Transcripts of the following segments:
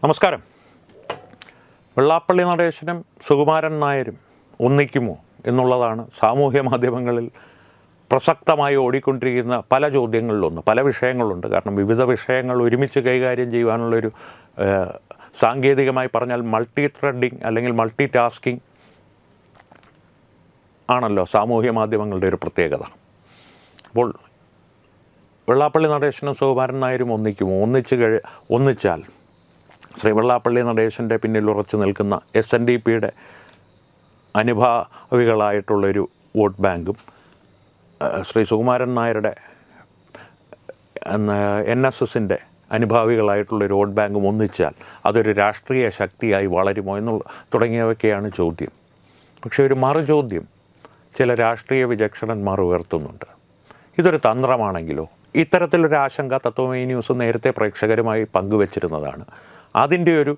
നമസ്കാരം. വെള്ളാപ്പള്ളി നടേശനും സുകുമാരൻ നായരും ഒന്നിക്കുമോ എന്നുള്ളതാണ് സാമൂഹ്യ മാധ്യമങ്ങളിൽ പ്രസക്തമായി ഓടിക്കൊണ്ടിരിക്കുന്ന പല ചോദ്യങ്ങളിലൊന്ന്. പല വിഷയങ്ങളുണ്ട്. കാരണം വിവിധ വിഷയങ്ങൾ ഒരുമിച്ച് കൈകാര്യം ചെയ്യുവാനുള്ളൊരു സാങ്കേതികമായി പറഞ്ഞാൽ മൾട്ടി ത്രെഡിങ് അല്ലെങ്കിൽ മൾട്ടി ടാസ്കിങ് ആണല്ലോ സാമൂഹ്യ മാധ്യമങ്ങളുടെ ഒരു പ്രത്യേകത. അപ്പോൾ വെള്ളാപ്പള്ളി നടേശനും സുകുമാരൻ നായരും ഒന്നിക്കുമോ? ഒന്നിച്ചാൽ ശ്രീ വെള്ളാപ്പള്ളി നടേശൻ്റെ പിന്നിൽ ഉറച്ചു നിൽക്കുന്ന SNDPയുടെ അനുഭാവികളായിട്ടുള്ളൊരു വോട്ട് ബാങ്കും ശ്രീ സുകുമാരൻ നായരുടെ NSSൻ്റെ അനുഭാവികളായിട്ടുള്ളൊരു വോട്ട് ബാങ്കും ഒന്നിച്ചാൽ അതൊരു രാഷ്ട്രീയ ശക്തിയായി വളരുമോ തുടങ്ങിയവയൊക്കെയാണ് ചോദ്യം. പക്ഷേ ഒരു മറുചോദ്യം ചില രാഷ്ട്രീയ വിചക്ഷണന്മാർ ഉയർത്തുന്നുണ്ട്. ഇതൊരു തന്ത്രമാണെങ്കിലോ? ഇത്തരത്തിലൊരു ആശങ്ക തത്വമയി ന്യൂസ് നേരത്തെ പ്രേക്ഷകരുമായി പങ്കുവച്ചിരുന്നതാണ്. അതിൻ്റെ ഒരു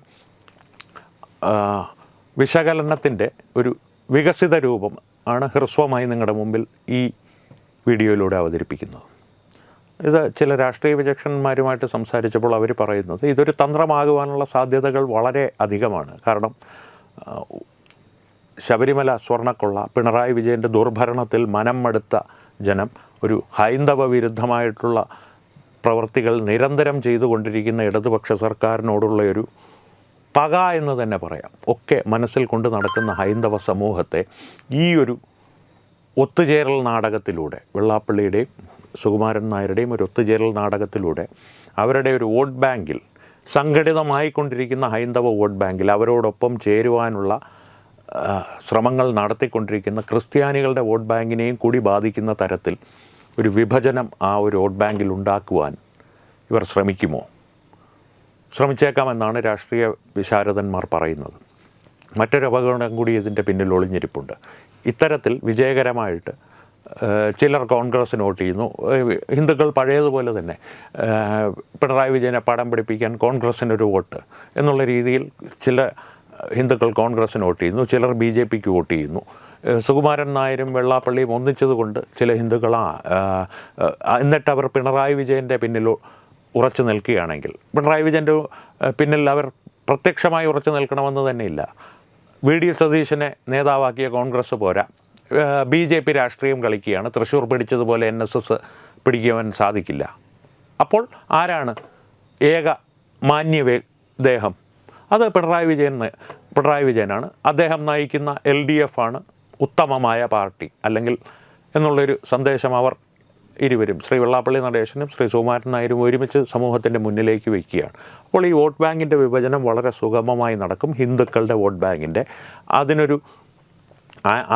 വിശകലനത്തിൻ്റെ ഒരു വികസിത രൂപം ആണ് ഹ്രസ്വമായി നിങ്ങളുടെ മുമ്പിൽ ഈ വീഡിയോയിലൂടെ അവതരിപ്പിക്കുന്നത്. ഇത് ചില രാഷ്ട്രീയ വിചക്ഷണന്മാരുമായിട്ട് സംസാരിച്ചപ്പോൾ അവർ പറയുന്നത് ഇതൊരു തന്ത്രമാകുവാനുള്ള സാധ്യതകൾ വളരെ അധികമാണ്. കാരണം ശബരിമല സ്വർണ്ണക്കൊള്ള, പിണറായി വിജയൻ്റെ ദുർഭരണത്തിൽ മനം മടുത്ത ജനം, ഒരു ഹൈന്ദവ വിരുദ്ധമായിട്ടുള്ള പ്രവൃത്തികൾ നിരന്തരം ചെയ്തുകൊണ്ടിരിക്കുന്ന ഇടതുപക്ഷ സർക്കാരിനോടുള്ള ഒരു പക എന്ന് തന്നെ പറയാം, ഒക്കെ മനസ്സിൽ കൊണ്ട് നടക്കുന്ന ഹൈന്ദവ സമൂഹത്തെ ഈ ഒരു ഒത്തുചേരൽ നാടകത്തിലൂടെ, വെള്ളാപ്പള്ളിയുടെയും സുകുമാരൻ നായരുടെയും ഒരു ഒത്തുചേരൽ നാടകത്തിലൂടെ അവരുടെ ഒരു വോട്ട് ബാങ്കിൽ, സംഘടിതമായിക്കൊണ്ടിരിക്കുന്ന ഹൈന്ദവ വോട്ട് ബാങ്കിൽ അവരോടൊപ്പം ചേരുവാനുള്ള ശ്രമങ്ങൾ നടത്തിക്കൊണ്ടിരിക്കുന്ന ക്രിസ്ത്യാനികളുടെ വോട്ട് ബാങ്കിനെയും കൂടി ബാധിക്കുന്ന തരത്തിൽ ഒരു വിഭജനം ആ ഒരു വോട്ട് ബാങ്കിൽ ഉണ്ടാക്കുവാൻ ഇവർ ശ്രമിക്കുമോ? ശ്രമിച്ചേക്കാമെന്നാണ് രാഷ്ട്രീയ വിശാരദന്മാർ പറയുന്നത്. മറ്റൊരു അപകടം കൂടി ഇതിൻ്റെ പിന്നിൽ ഒളിഞ്ഞിരിപ്പുണ്ട്. ഇത്തരത്തിൽ വിജയകരമായിട്ട് ചിലർ കോൺഗ്രസ്സിന് വോട്ട് ചെയ്യുന്നു. ഹിന്ദുക്കൾ പഴയതുപോലെ തന്നെ പിണറായി വിജയനെ പടം പിടിപ്പിക്കാൻ കോൺഗ്രസ്സിനൊരു വോട്ട് എന്നുള്ള രീതിയിൽ ചില ഹിന്ദുക്കൾ കോൺഗ്രസ്സിന് വോട്ട് ചെയ്യുന്നു, ചിലർ BJPക്ക് വോട്ട് ചെയ്യുന്നു. സുകുമാരൻ നായരും വെള്ളാപ്പള്ളിയും ഒന്നിച്ചതുകൊണ്ട് ചില ഹിന്ദുക്കൾ എന്നിട്ട് അവർ പിണറായി വിജയൻ്റെ പിന്നിൽ ഉറച്ചു നിൽക്കുകയാണെങ്കിൽ, പിണറായി വിജയൻ്റെ പിന്നിൽ അവർ പ്രത്യക്ഷമായി ഉറച്ചു നിൽക്കണമെന്ന് തന്നെയില്ല. VD സതീശനെ നേതാവാക്കിയ കോൺഗ്രസ് പോരാ, BJP രാഷ്ട്രീയം കളിക്കുകയാണ്. തൃശ്ശൂർ പിടിച്ചതുപോലെ NSS പിടിക്കുവാൻ സാധിക്കില്ല. അപ്പോൾ ആരാണ് ഏക മാന്യദേഹം? അത് പിണറായി വിജയനാണ്. അദ്ദേഹം നയിക്കുന്ന LDF ആണ് ഉത്തമമായ പാർട്ടി അല്ലെങ്കിൽ എന്നുള്ളൊരു സന്ദേശം അവർ ഇരുവരും, ശ്രീ വെള്ളാപ്പള്ളി നടേശനും ശ്രീ സുകുമാരൻ നായരും ഒരുമിച്ച് സമൂഹത്തിൻ്റെ മുന്നിലേക്ക് വയ്ക്കുകയാണ്. അപ്പോൾ ഈ വോട്ട് ബാങ്കിൻ്റെ വിഭജനം വളരെ സുഗമമായി നടക്കും. ഹിന്ദുക്കളുടെ വോട്ട് ബാങ്കിൻ്റെ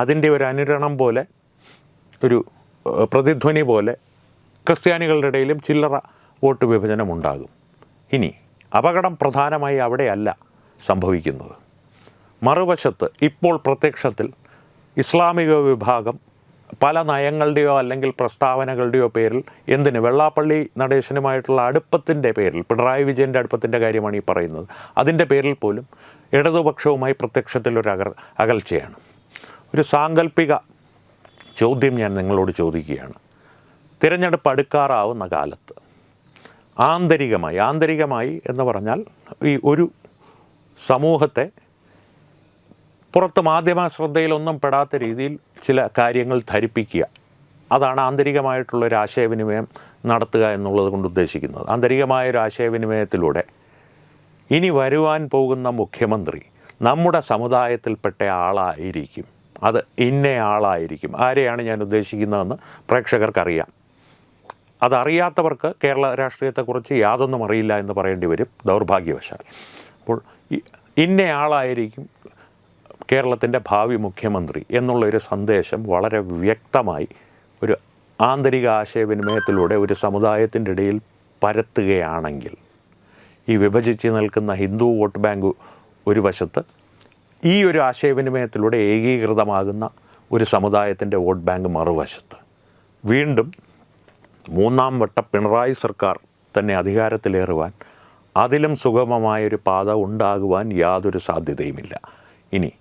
അതിൻ്റെ ഒരു അനുരണം പോലെ, ഒരു പ്രതിധ്വനി പോലെ ക്രിസ്ത്യാനികളുടെ ഇടയിലും ചില്ലറ വോട്ട് വിഭജനം ഉണ്ടാകും. ഇനി അപകടം പ്രധാനമായി അവിടെയല്ല സംഭവിക്കുന്നത്. മറുവശത്ത് ഇപ്പോൾ പ്രത്യക്ഷത്തിൽ ഇസ്ലാമിക വിഭാഗം പല നയങ്ങളുടെയോ അല്ലെങ്കിൽ പ്രസ്താവനകളുടെയോ പേരിൽ, എന്തിന് വെള്ളാപ്പള്ളി നടേശനുമായിട്ടുള്ള അടുപ്പത്തിൻ്റെ പേരിൽ, പിണറായി വിജയൻ്റെ അടുപ്പത്തിൻ്റെ കാര്യമാണ് ഈ പറയുന്നത്, അതിൻ്റെ പേരിൽ പോലും ഇടതുപക്ഷവുമായി പ്രത്യക്ഷത്തിലൊരു അകൽച്ചയാണ്. ഒരു സാങ്കല്പിക ചോദ്യം ഞാൻ നിങ്ങളോട് ചോദിക്കുകയാണ്. തിരഞ്ഞെടുപ്പ് അടുക്കാറാവുന്ന കാലത്ത് ആന്തരികമായി എന്ന് പറഞ്ഞാൽ ഈ ഒരു സമൂഹത്തെ പുറത്ത് മാധ്യമ ശ്രദ്ധയിലൊന്നും പെടാത്ത രീതിയിൽ ചില കാര്യങ്ങൾ ധരിപ്പിക്കുക, അതാണ് ആന്തരികമായിട്ടുള്ളൊരു ആശയവിനിമയം നടത്തുക എന്നുള്ളത് കൊണ്ട് ഉദ്ദേശിക്കുന്നത്. ആന്തരികമായൊരു ആശയവിനിമയത്തിലൂടെ ഇനി വരുവാൻ പോകുന്ന മുഖ്യമന്ത്രി നമ്മുടെ സമുദായത്തിൽപ്പെട്ട ആളായിരിക്കും, അത് ഇന്നയാളായിരിക്കും. ആരെയാണ് ഞാൻ ഉദ്ദേശിക്കുന്നതെന്ന് പ്രേക്ഷകർക്കറിയാം. അതറിയാത്തവർക്ക് കേരള രാഷ്ട്രീയത്തെക്കുറിച്ച് യാതൊന്നും അറിയില്ല എന്ന് പറയേണ്ടി വരും, ദൗർഭാഗ്യവശാൽ. അപ്പോൾ ഇന്നയാളായിരിക്കും കേരളത്തിൻ്റെ ഭാവി മുഖ്യമന്ത്രി എന്നുള്ളൊരു സന്ദേശം വളരെ വ്യക്തമായി ഒരു ആന്തരിക ആശയവിനിമയത്തിലൂടെ ഒരു സമുദായത്തിൻ്റെ ഇടയിൽ പരത്തുകയാണെങ്കിൽ, ഈ വിഭജിച്ച് നിൽക്കുന്ന ഹിന്ദു വോട്ട് ബാങ്ക് ഒരു വശത്ത്, ഈ ഒരു ആശയവിനിമയത്തിലൂടെ ഏകീകൃതമാകുന്ന ഒരു സമുദായത്തിൻ്റെ വോട്ട് ബാങ്ക് മറുവശത്ത്, വീണ്ടും മൂന്നാം വട്ട പിണറായി സർക്കാർ തന്നെ അധികാരത്തിലേറുവാൻ അതിലും സുഗമമായൊരു പാത ഉണ്ടാകുവാൻ യാതൊരു സാധ്യതയുമില്ല. ഇനി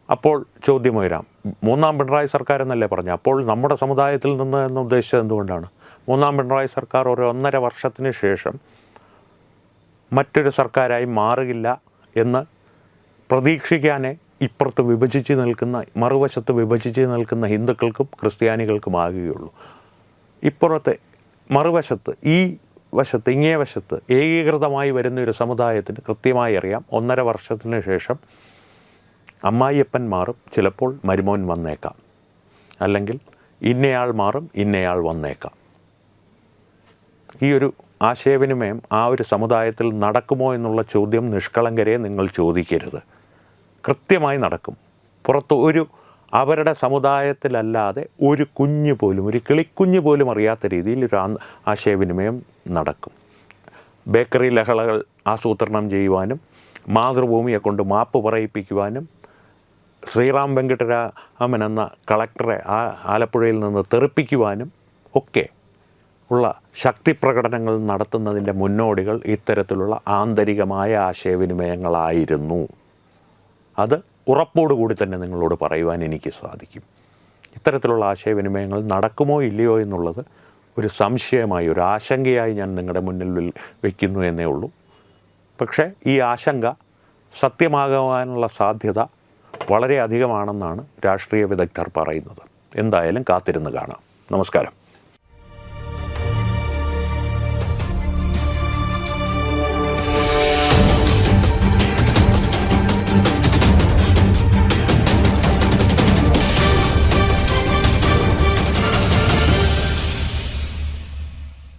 അപ്പോൾ ചോദ്യമുയരാം, മൂന്നാം പിണറായി സർക്കാർ എന്നല്ലേ പറഞ്ഞു, അപ്പോൾ നമ്മുടെ സമുദായത്തിൽ നിന്ന് എന്ന് ഉദ്ദേശിച്ചത് എന്തുകൊണ്ടാണ്? മൂന്നാം പിണറായി സർക്കാർ ഒരു 1.5 വർഷത്തിന് ശേഷം മറ്റൊരു സർക്കാരായി മാറുകില്ല എന്ന് പ്രതീക്ഷിക്കാനേ ഇപ്പുറത്ത് വിഭജിച്ച് നിൽക്കുന്ന, മറുവശത്ത് വിഭജിച്ച് നിൽക്കുന്ന ഹിന്ദുക്കൾക്കും ക്രിസ്ത്യാനികൾക്കും ആകുകയുള്ളൂ. ഇപ്പുറത്തെ മറുവശത്ത്, ഈ വശത്ത്, ഇങ്ങേ വശത്ത് ഏകീകൃതമായി വരുന്നൊരു സമുദായത്തിന് കൃത്യമായി അറിയാം 1.5 വർഷത്തിന് ശേഷം അമ്മായിയപ്പൻ മാറും, ചിലപ്പോൾ മരുമോൻ വന്നേക്കാം, അല്ലെങ്കിൽ ഇന്നയാൾ മാറും, ഇന്നയാൾ വന്നേക്കാം. ഈ ഒരു ആശയവിനിമയം ആ ഒരു സമുദായത്തിൽ നടക്കുമോ എന്നുള്ള ചോദ്യം നിഷ്കളങ്കരെ നിങ്ങൾ ചോദിക്കരുത്. കൃത്യമായി നടക്കും. പുറത്ത് അവരുടെ സമുദായത്തിലല്ലാതെ ഒരു കുഞ്ഞ് പോലും, ഒരു കിളിക്കുഞ്ഞ് പോലും അറിയാത്ത രീതിയിൽ ഒരു ആശയവിനിമയം നടക്കും. ബേക്കറി ലഹളകൾ ആസൂത്രണം ചെയ്യുവാനും മാതൃഭൂമിയെ കൊണ്ട് മാപ്പ് പറയിപ്പിക്കുവാനും ശ്രീറാം വെങ്കിട്ടരാമൻ എന്ന കളക്ടറെ ആലപ്പുഴയിൽ നിന്ന് തെറിപ്പിക്കുവാനും ഒക്കെ ഉള്ള ശക്തി പ്രകടനങ്ങൾ നടത്തുന്നതിൻ്റെ മുന്നോടികൾ ഇത്തരത്തിലുള്ള ആന്തരികമായ ആശയവിനിമയങ്ങളായിരുന്നു. അത് ഉറപ്പോടുകൂടി തന്നെ നിങ്ങളോട് പറയുവാൻ എനിക്ക് സാധിക്കും. ഇത്തരത്തിലുള്ള ആശയവിനിമയങ്ങൾ നടക്കുമോ ഇല്ലയോ എന്നുള്ളത് ഒരു സംശയമായി, ഒരു ആശങ്കയായി ഞാൻ നിങ്ങളുടെ മുന്നിൽ വയ്ക്കുന്നു എന്നേ ഉള്ളൂ. പക്ഷേ ഈ ആശങ്ക സത്യമാകുവാനുള്ള സാധ്യത വളരെ അധികമാണെന്നാണ് രാഷ്ട്രീയ വിദഗ്ധർ പറയുന്നത്. എന്തായാലും കാത്തിരുന്ന് കാണാം. നമസ്കാരം.